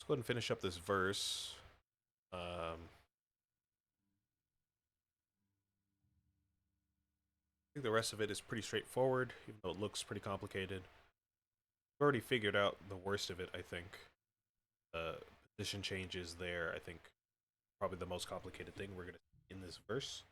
go ahead and finish up this verse. I think the rest of it is pretty straightforward, even though it looks pretty complicated. We've already figured out the worst of it, I think. The position changes there, I think, probably the most complicated thing we're going to see in this verse.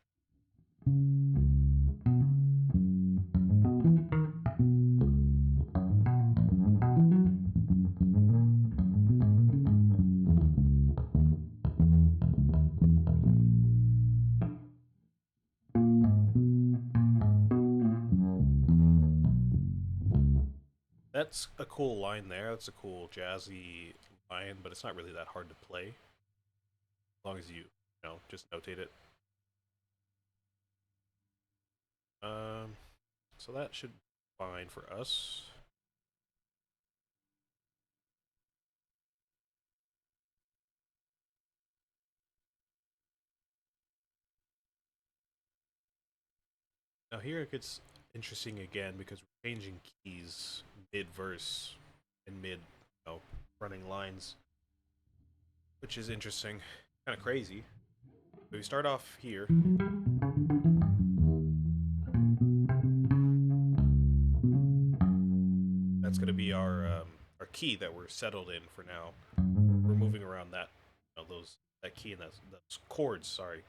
That's a cool line there. That's a cool jazzy line, but it's not really that hard to play. As long as you just notate it. So that should be fine for us. Now here it gets interesting again because we're changing keys mid-verse and mid, running lines, which is interesting, kind of crazy. So we start off here. That's going to be our key that we're settled in for now. We're moving around that, that key and those chords. Sorry.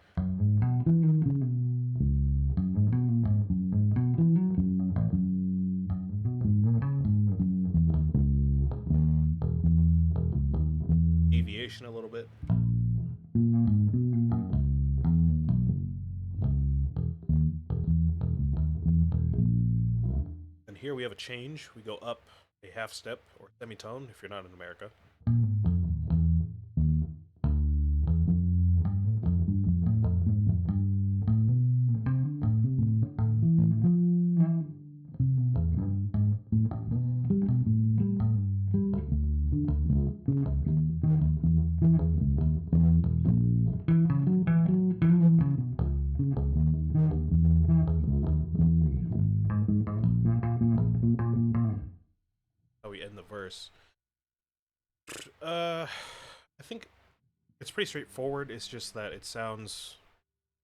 Deviation a little bit. And here we have a change. We go up a half step or semitone if you're not in America. How we end the verse. I think it's pretty straightforward. It's just that it sounds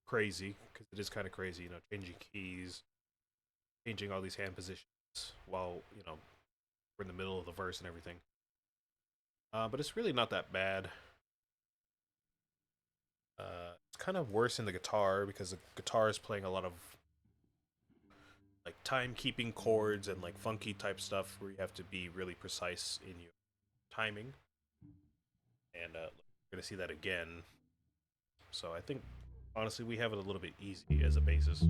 crazy because it is kind of crazy, changing keys, changing all these hand positions while we're in the middle of the verse and everything. But it's really not that bad. It's kind of worse in the guitar because the guitar is playing a lot of like time-keeping chords and like funky type stuff where you have to be really precise in your timing. And we're gonna see that again. So I think honestly we have it a little bit easy as a basis.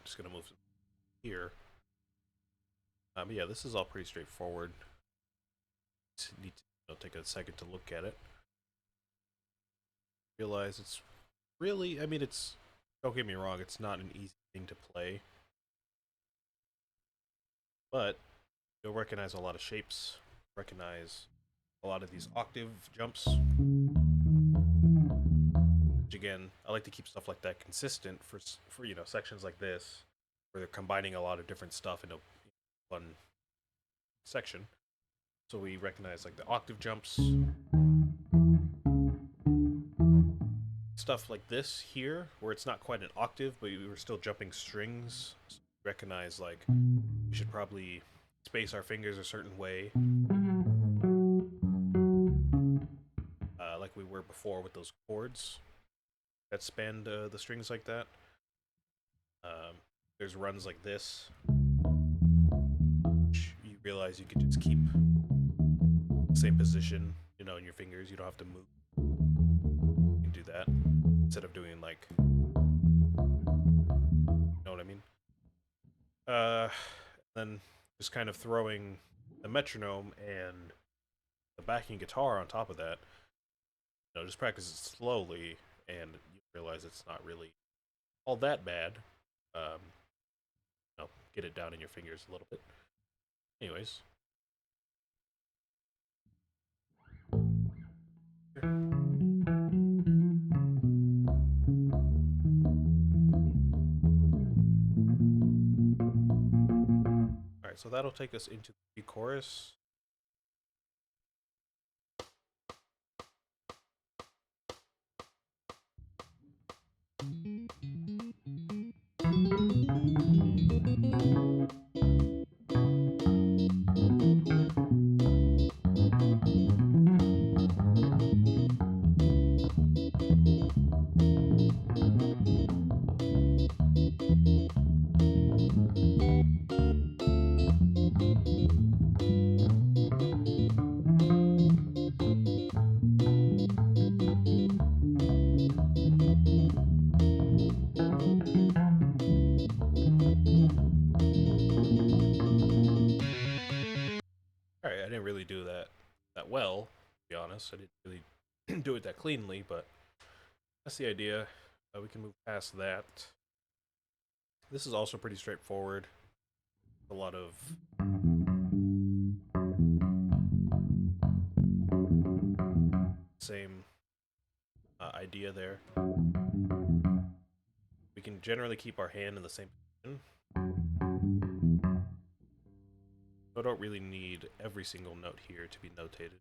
Just gonna move here. Yeah, this is all pretty straightforward. Need to take a second to look at it. Realize it's really, I mean, it's, don't get me wrong, it's not an easy thing to play. But you'll recognize a lot of shapes, recognize a lot of these octave jumps. Which again, I like to keep stuff like that consistent for sections like this, where they're combining a lot of different stuff into one section. So we recognize like the octave jumps, stuff like this here, where it's not quite an octave, but we were still jumping strings. So recognize like we should probably space our fingers a certain way, like we were before with those chords that spanned the strings like that. There's runs like this, which you realize you could just keep the same position, you know, in your fingers. You don't have to move. You can do that instead of doing like, you know what I mean? Then just kind of throwing the metronome and the backing guitar on top of that. You know, just practice it slowly, and you realize it's not really all that bad. You know, get it down in your fingers a little bit. Anyways. Alright, so that'll take us into the chorus. Alright, I didn't really do that well, to be honest. I didn't really do it that cleanly, but that's the idea. We can move past that. This is also pretty straightforward. A lot of same idea there. We can generally keep our hand in the same position. So I don't really need every single note here to be notated.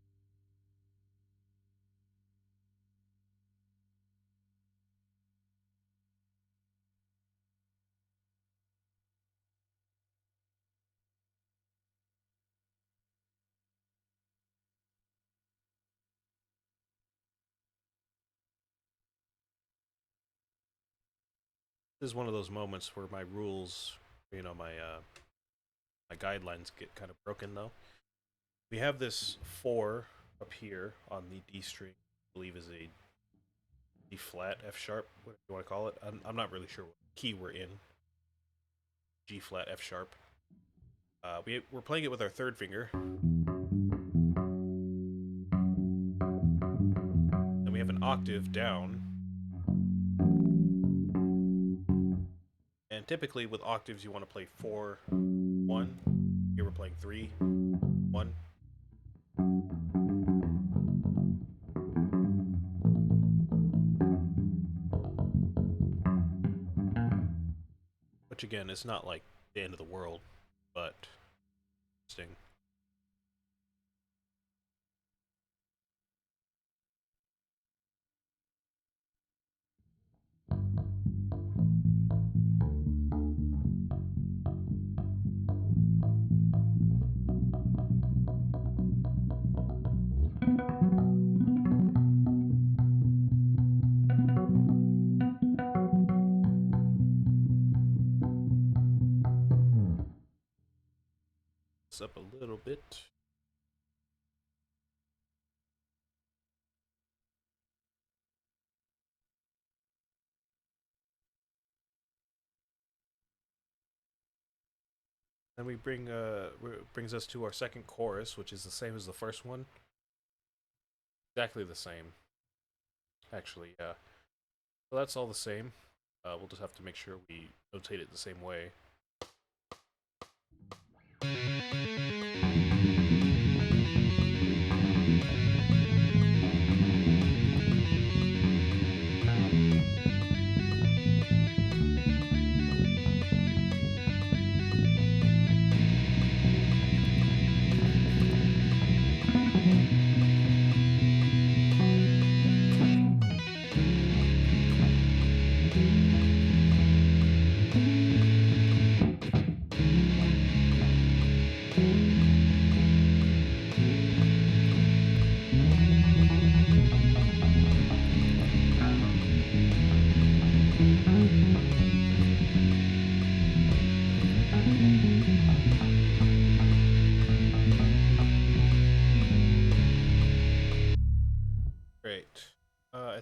This is one of those moments where my rules, you know, my guidelines get kind of broken though. We have this 4 up here on the D string, I believe is a D flat, F sharp, whatever you want to call it. I'm not really sure what key we're in. G flat, F sharp. We're playing it with our 3rd finger. Then we have an octave down. And typically with octaves you want to play 4, 1. Here we're playing 3, 1. Which again, is not like the end of the world, but interesting. Up a little bit. Then we brings us to our second chorus, which is the same as the first one. Exactly the same. Actually, yeah. So that's all the same. We'll just have to make sure we notate it the same way.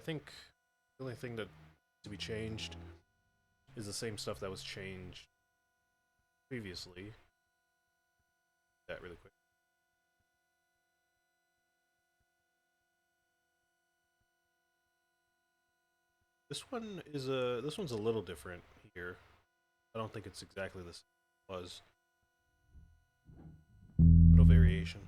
think the only thing that needs to be changed is the same stuff that was changed previously. That really quick. This one's a little different here. I don't think it's exactly the same as it was. Little variation.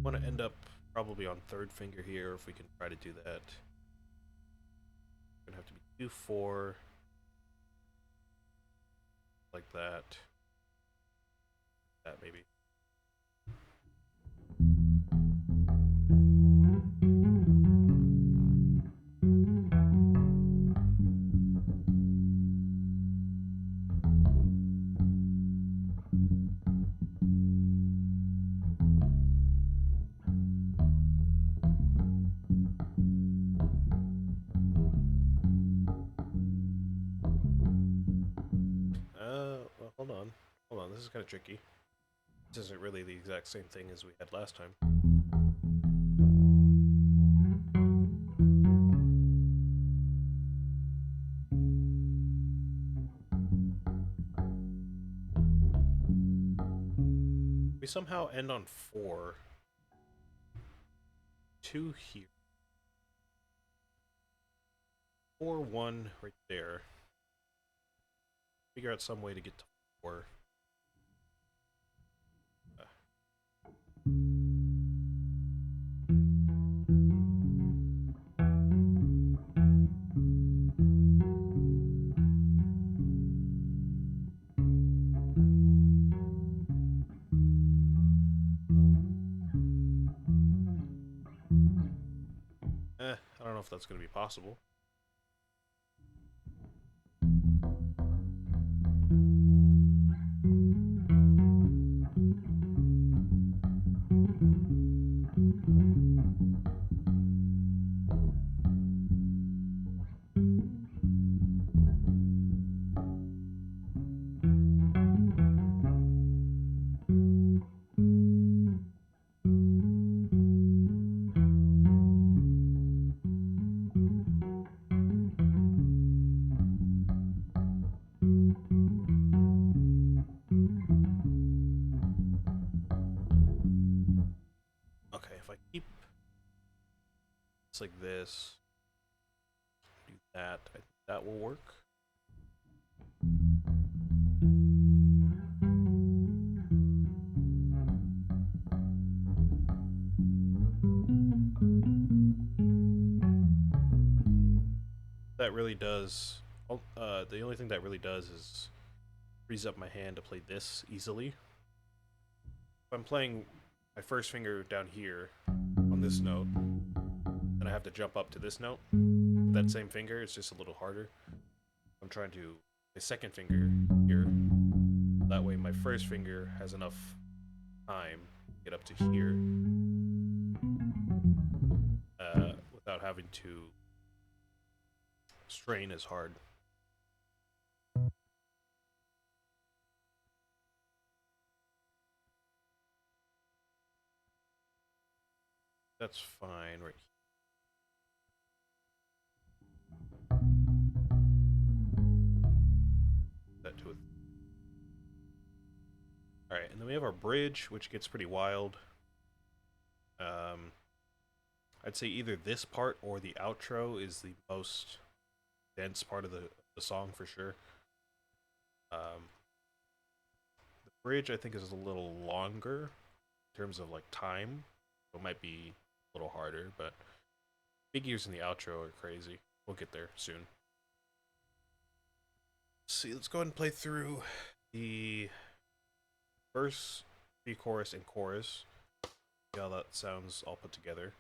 Want to end up probably on third finger here if we can try to do that. Gonna have to be 2-4 like that. That maybe. Well, hold on. Hold on, this is kind of tricky. This isn't really the exact same thing as we had last time. We somehow end on 4. 2 here. 4, 1 right there. Figure out some way to get to 4. I don't know if that's going to be possible. Like this, do that, I think that will work. That really does, the only thing that really does is frees up my hand to play this easily. If I'm playing my first finger down here on this note, then I have to jump up to this note. That same finger, it's just a little harder. I'm trying to my second finger here. That way my first finger has enough time to get up to here without having to strain as hard. That's fine right here. That to it. Alright, and then we have our bridge, which gets pretty wild. I'd say either this part or the outro is the most dense part of the song for sure. The bridge I think is a little longer in terms of like time. It might be a little harder, but figures in the outro are crazy. We'll get there soon. Let's see, let's go ahead and play through the verse, pre-chorus, and chorus. See how that sounds all put together.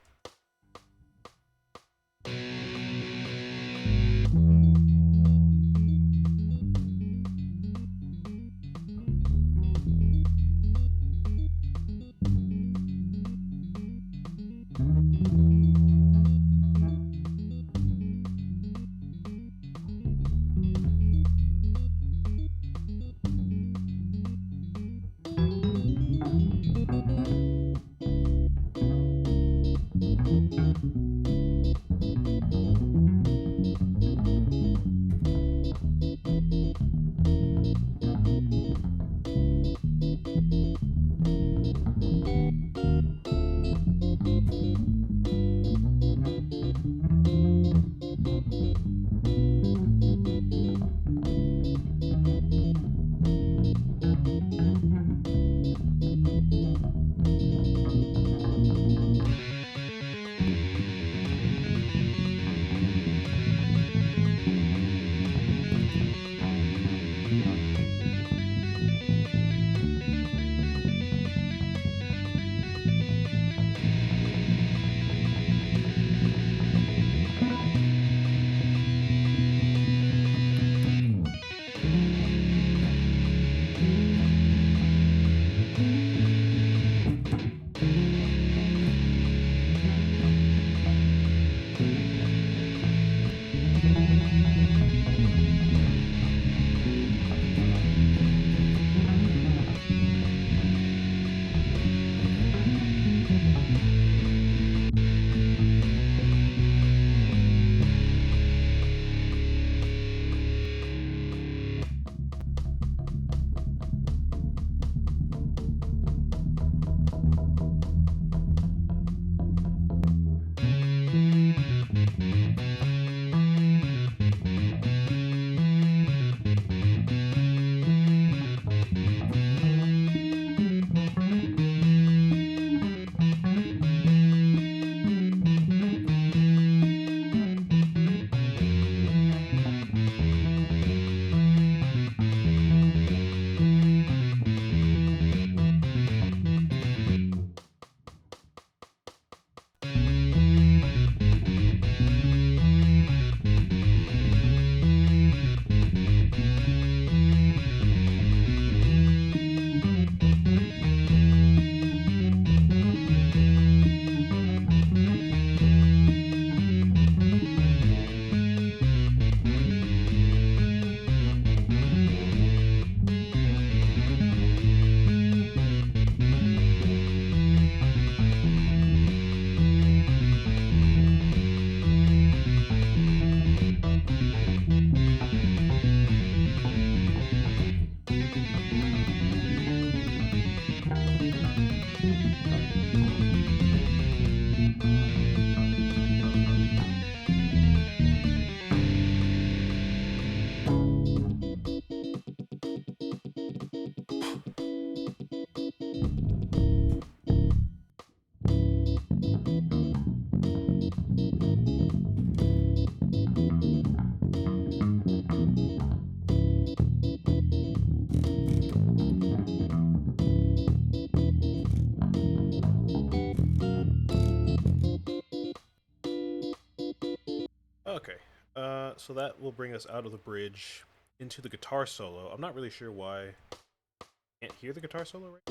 So that will bring us out of the bridge into the guitar solo. I'm not really sure why I can't hear the guitar solo right.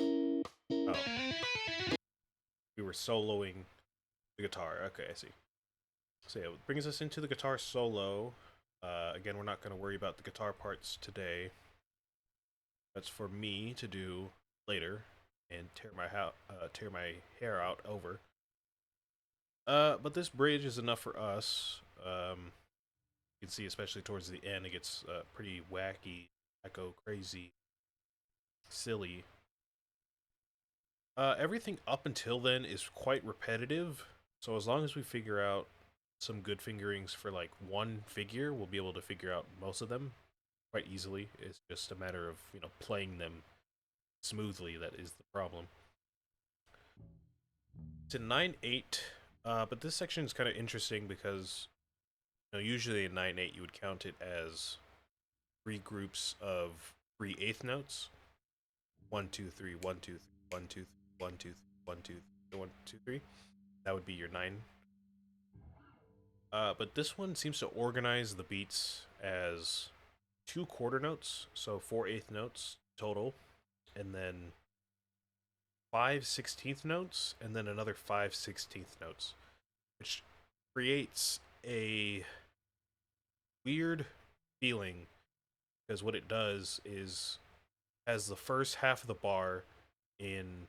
Oh, we were soloing the guitar. Okay, I see. So yeah, it brings us into the guitar solo. Again, we're not going to worry about the guitar parts today. That's for me to do later and tear my hair out over. But this bridge is enough for us. You can see, especially towards the end, it gets pretty wacky, echo, crazy, silly. Everything up until then is quite repetitive. So as long as we figure out some good fingerings for like one figure, we'll be able to figure out most of them quite easily. It's just a matter of playing them smoothly. That is the problem. It's in 9/8, but this section is kind of interesting because usually in 9/8 you would count it as three groups of 3/8 notes. 1, 2, 3, 1, 2, 3, 1, 2, 3, 1, 2, 3, 1, 2, 3, 1, 2, 3. That would be your 9. But this one seems to organize the beats as 2 quarter notes, so 4/8 notes total, and then 5/16 notes, and then another 5/16 notes, which creates a weird feeling because what it does is has the first half of the bar in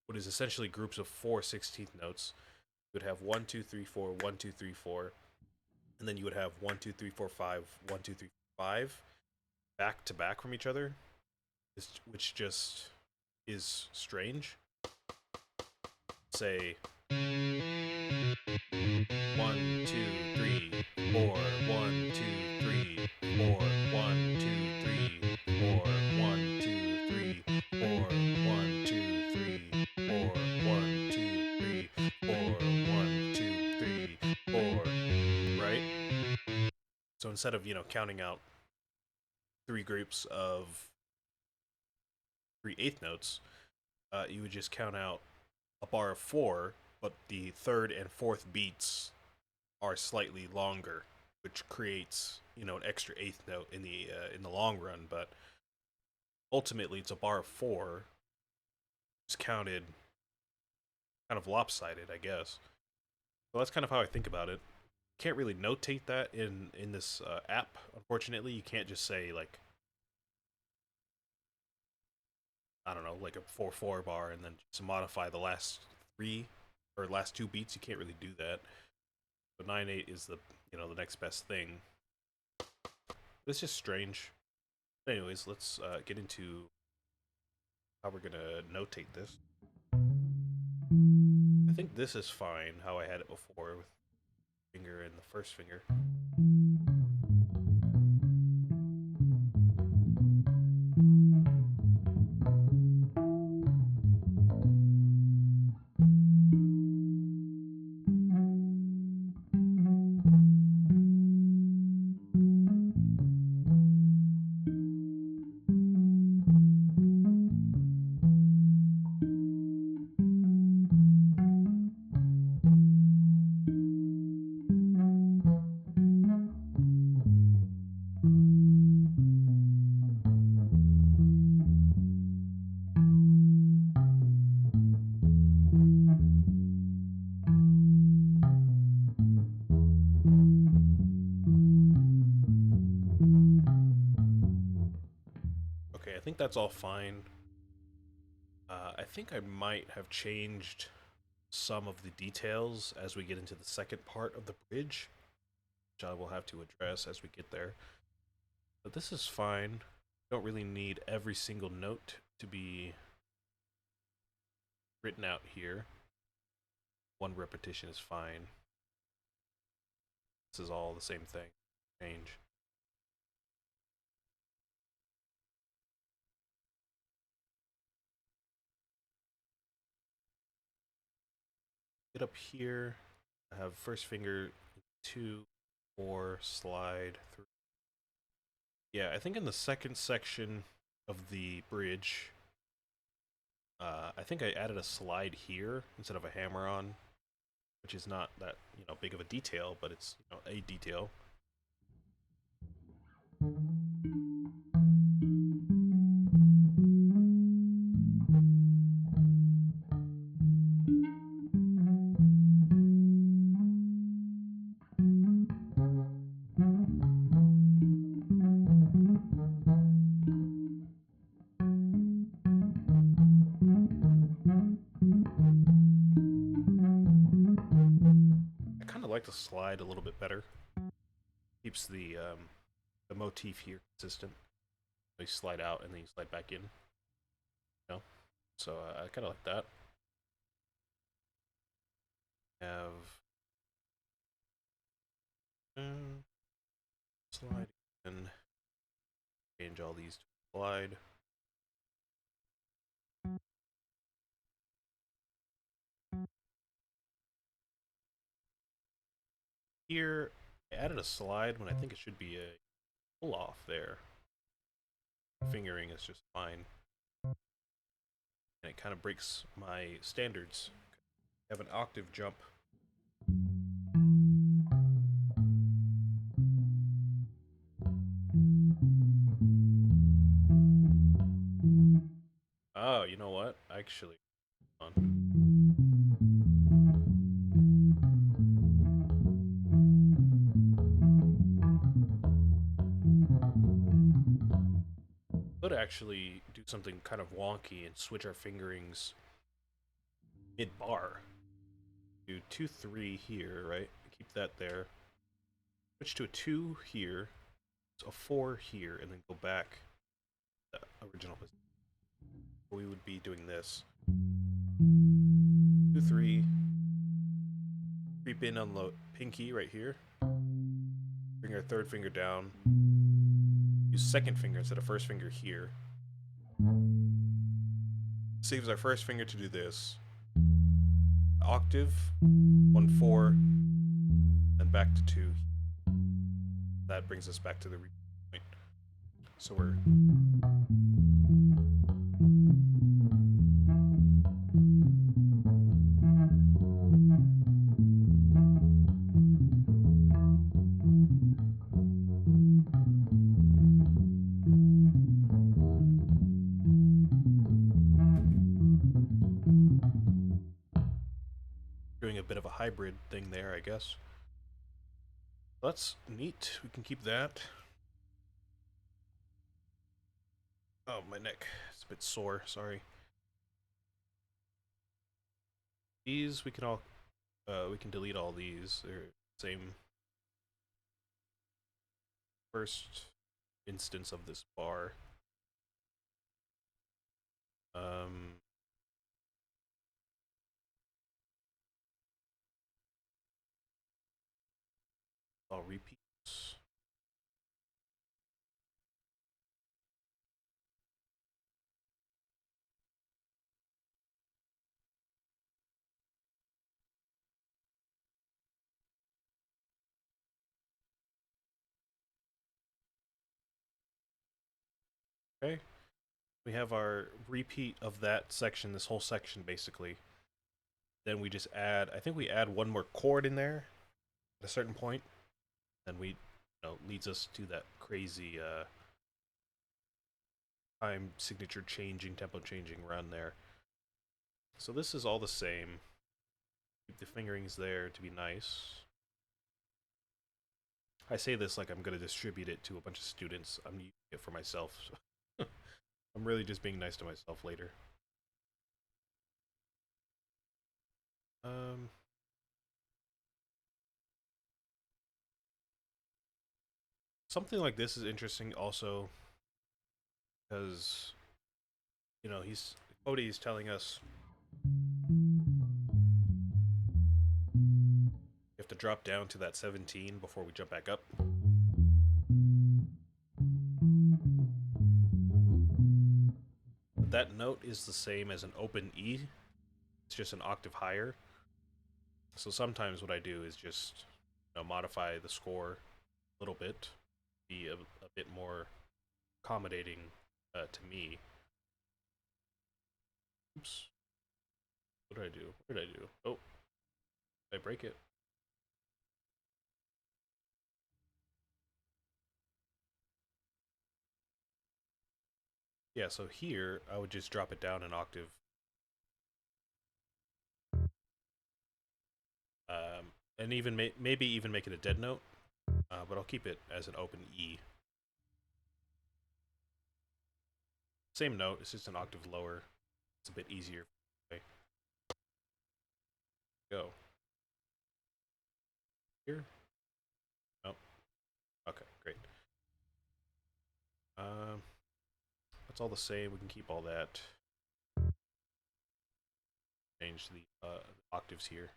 what is essentially groups of 4/16 notes. You would have 1, 2, 3, 4, 1, 2, 3, 4, and then you would have 1, 2, 3, 4, 5, 1, 2, 3, 5 back to back from each other, which just is strange. Say 1, 2, 3, 4, 1, 2, 3, 4, 1, 2, 3, 4, 1, 2, 3, 4, 1, 2, 3, 4, 1, 2, 3, 4, 1, 2, 3, 4, right? So instead of, counting out 3 groups of 3/8 notes, you would just count out a bar of 4, but the third and fourth beats are slightly longer, which creates an extra eighth note in the long run. But ultimately, it's a bar of 4. It's counted kind of lopsided, I guess. So that's kind of how I think about it. Can't really notate that in this app. Unfortunately, you can't just say like I don't know, like a 4/4 bar, and then just modify the last 3 or last 2 beats. You can't really do that. So 9/8 is the next best thing. It's just strange. Anyways, let's get into how we're gonna notate this. I think this is fine how I had it before with finger and the first finger. Okay, I think that's all fine. I think I might have changed some of the details as we get into the second part of the bridge, which I will have to address as we get there. But this is fine. Don't really need every single note to be written out here. One repetition is fine. This is all the same thing. Change. Get up here. I have first finger 2, 4, slide 3. Yeah, I think in the second section of the bridge, I think I added a slide here instead of a hammer on. which is not that, big of a detail, but it's, a detail. I kind of like the slide a little bit better. Keeps the motif here consistent. You slide out and then you slide back in. So I kind of like that. Have slide and change all these to slide. Here, I added a slide when I think it should be a pull off there. Fingering is just fine. And it kind of breaks my standards. I have an octave jump. Oh, you know what? Actually, hold on. Could actually do something kind of wonky and switch our fingerings mid bar. Do 2-3 here, right? Keep that there. Switch to a 2 here, a 4 here, and then go back to the original position. We would be doing this. 2-3. Creep in on the pinky right here. Bring our third finger down. Use second finger instead of first finger here. Saves our first finger to do this. Octave, 1-4, then back to 2. That brings us back to the point. So we're doing a bit of a hybrid thing there, I guess. That's neat. We can keep that. Oh, my neck. It's a bit sore. Sorry. These we can all we can delete all these. They're the same first instance of this bar. I'll repeat. Okay. We have our repeat of that section, this whole section basically. Then we just add, I think we add one more chord in there at a certain point. Then we, leads us to that crazy time signature changing, tempo changing run there. So this is all the same. Keep the fingerings there to be nice. I say this like I'm going to distribute it to a bunch of students. I'm using it for myself. So I'm really just being nice to myself later. Something like this is interesting also because, Cody's telling us we have to drop down to that 17 before we jump back up. But that note is the same as an open E. It's just an octave higher. So sometimes what I do is just modify the score a little bit, be a bit more accommodating to me. Oops. What did I do? What did I do? Oh. I break it. Yeah, so here I would just drop it down an octave. And even maybe even make it a dead note, but I'll keep it as an open E. Same note, it's just an octave lower. It's a bit easier. Okay. Go. Here? Oh, okay, great. That's all the same. We can keep all that. Change the octaves here.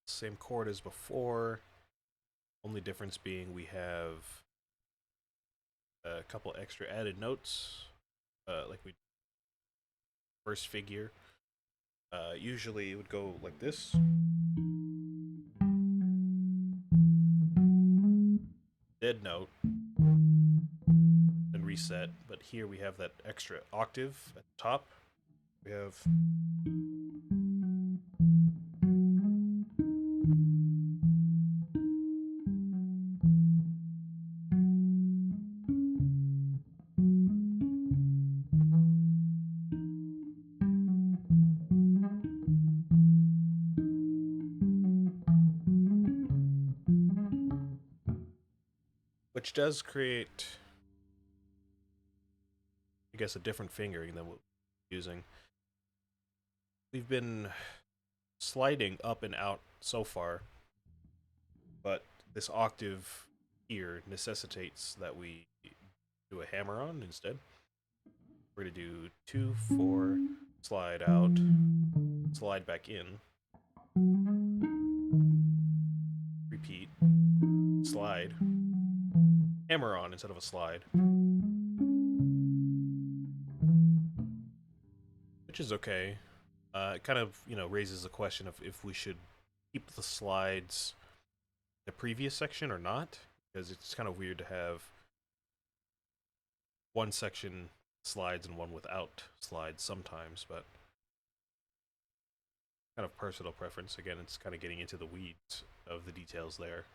Same chord as before. Only difference being we have a couple extra added notes, like we first figure. Usually it would go like this. Dead note, and reset. But here we have that extra octave at the top. We have which does create, I guess, a different fingering than what we're using. We've been sliding up and out so far, but this octave here necessitates that we do a hammer on instead. We're going to do 2, 4, slide out, slide back in, repeat, slide, hammer on instead of a slide, which is okay. It kind of, raises the question of if we should keep the slides the previous section or not, because it's kind of weird to have one section slides and one without slides sometimes, but kind of personal preference. Again, it's kind of getting into the weeds of the details there.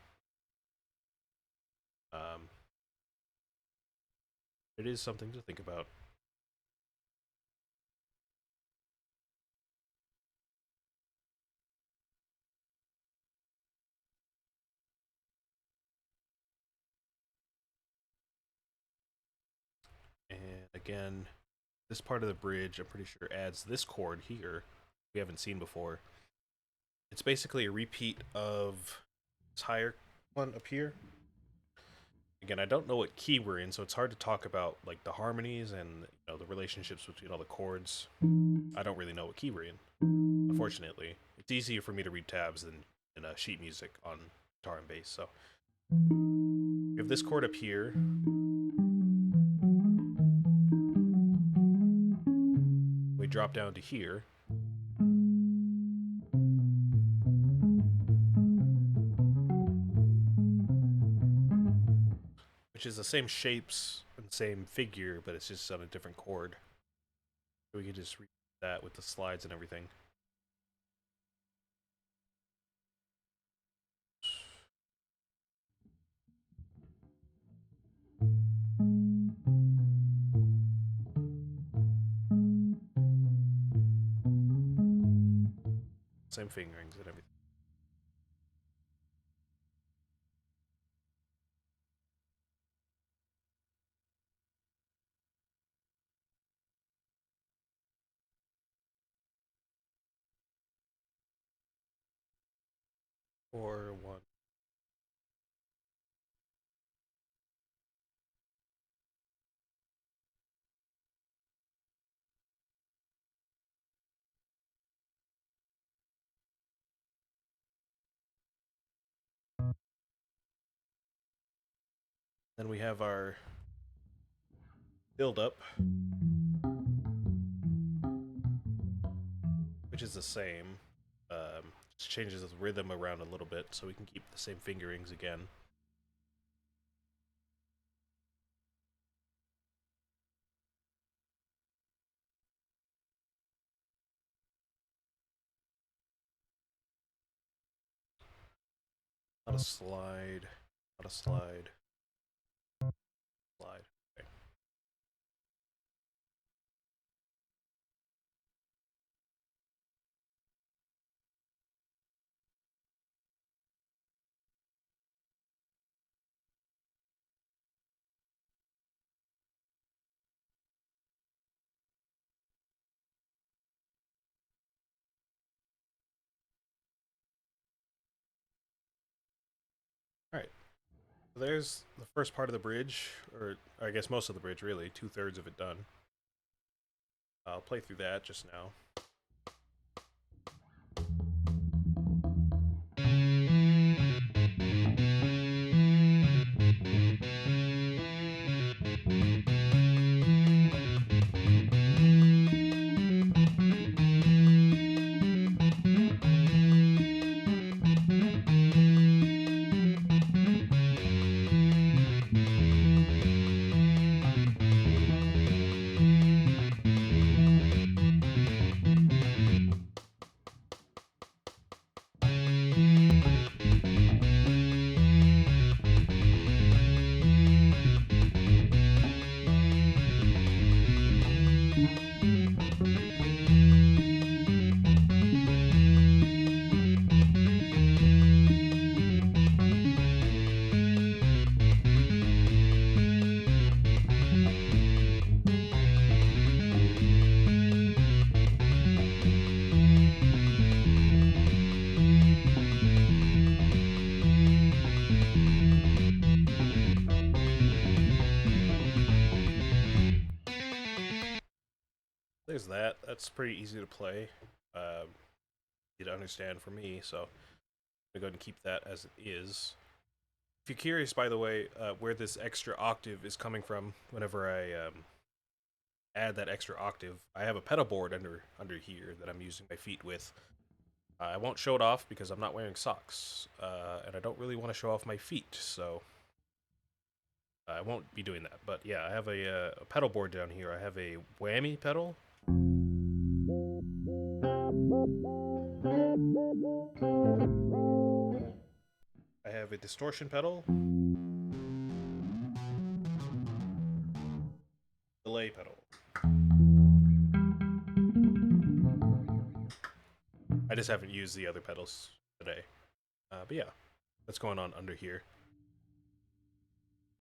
It is something to think about. And again, this part of the bridge, I'm pretty sure, adds this chord here we haven't seen before. It's basically a repeat of this higher one up here. Again, I don't know what key we're in, so it's hard to talk about like the harmonies and the relationships between all the chords. I don't really know what key we're in, unfortunately. It's easier for me to read tabs than in sheet music on guitar and bass. So we have this chord up here. We drop down to here. Which is the same shapes and same figure, but it's just on a different chord. So we can just read that with the slides and everything. Same fingerings and everything. Or one. Then we have our build up, range is the same. Just changes the rhythm around a little bit so we can keep the same fingerings again. Not a slide. Not a slide. Slide. Okay. All right. So there's the first part of the bridge, or I guess most of the bridge, really. 2/3 of it done. I'll play through that just now. There's that. That's pretty easy to play. Easy to understand for me, so I'm gonna go ahead and keep that as it is. If you're curious, by the way, where this extra octave is coming from, whenever I add that extra octave, I have a pedal board under here that I'm using my feet with. I won't show it off because I'm not wearing socks, and I don't really want to show off my feet, so I won't be doing that. But yeah, I have a pedal board down here. I have a whammy pedal. I have a distortion pedal, delay pedal. I just haven't used the other pedals today. But yeah, that's going on under here.